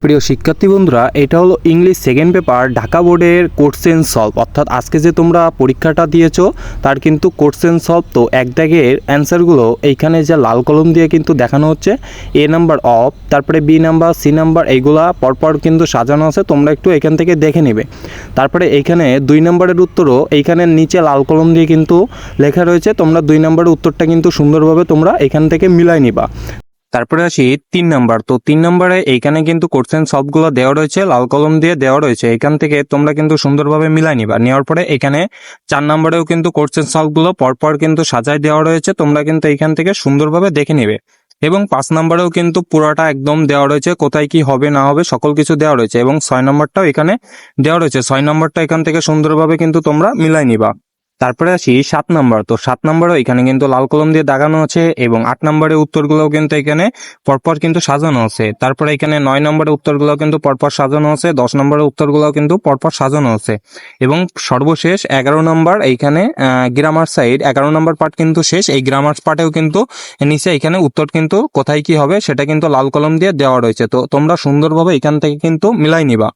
প্রিয় শিক্ষার্থী বন্ধুরা, এটা হলো ইংলিশ সেকেন্ড পেপার ঢাকা বোর্ডের কোশ্চেন সলভ, অর্থাৎ আজকে যে তোমরা পরীক্ষাটা দিয়েছো তার কিন্তু কোশ্চেন সলভ। তো এক দাগের অ্যান্সারগুলো এইখানে যে লাল কলম দিয়ে কিন্তু দেখানো হচ্ছে, এ নাম্বার অফ, তারপরে বি নাম্বার, সি নাম্বার, এইগুলা পরপর কিন্তু সাজানো আছে, তোমরা একটু এখান থেকে দেখে নেবে। তারপরে এইখানে 2 নম্বরের উত্তরও এইখানে নিচে লাল কলম দিয়ে কিন্তু লেখা রয়েছে, তোমরা 2 নম্বরের উত্তরটা কিন্তু সুন্দরভাবে তোমরা এখান থেকে মিলাই নিবা। তারপরে আসি 3 নাম্বার। তো 3 নম্বরে এইখানে কিন্তু কোশ্চেন সবগুলো দেওয়া রয়েছে, লাল কলম দিয়ে দেওয়া রয়েছে, এখান থেকে তোমরা কিন্তু সুন্দরভাবে মিলাই নিবা। নেওয়ার পরে এখানে 4 নম্বরেও কিন্তু কোশ্চেন সলভগুলো পরপর কিন্তু সাজায় দেওয়া রয়েছে, তোমরা কিন্তু এইখান থেকে সুন্দরভাবে দেখে নেবে। এবং 5 নম্বরেও কিন্তু পুরোটা একদম দেওয়া রয়েছে, কোথায় কি হবে না হবে সকল কিছু দেওয়া রয়েছে। এবং 6 নম্বরটাও এখানে দেওয়া রয়েছে, 6 নম্বরটা এখান থেকে সুন্দরভাবে কিন্তু তোমরা মিলাই নিবা। তারপরে আসি 7 নম্বর। তো 7 নম্বরও এখানে কিন্তু লাল কলম দিয়ে দাগানো আছে এবং 8 নম্বরের উত্তরগুলোও কিন্তু এখানে পরপর কিন্তু সাজানো আছে। তারপরে এখানে 9 নম্বরের উত্তরগুলো কিন্তু পরপর সাজানো আছে, 10 নম্বরের উত্তরগুলোও কিন্তু পরপর সাজানো আছে। এবং সর্বশেষ 11 নম্বর এইখানে গ্রামার সাইড 11 নম্বর পার্ট কিন্তু শেষ। এই গ্রামার পার্টেও কিন্তু নিচে এখানে উত্তর কিন্তু কোথায় কি হবে সেটা কিন্তু লাল কলম দিয়ে দেওয়া রয়েছে। তো তোমরা সুন্দরভাবে এখান থেকে কিন্তু মিলাই নিবা।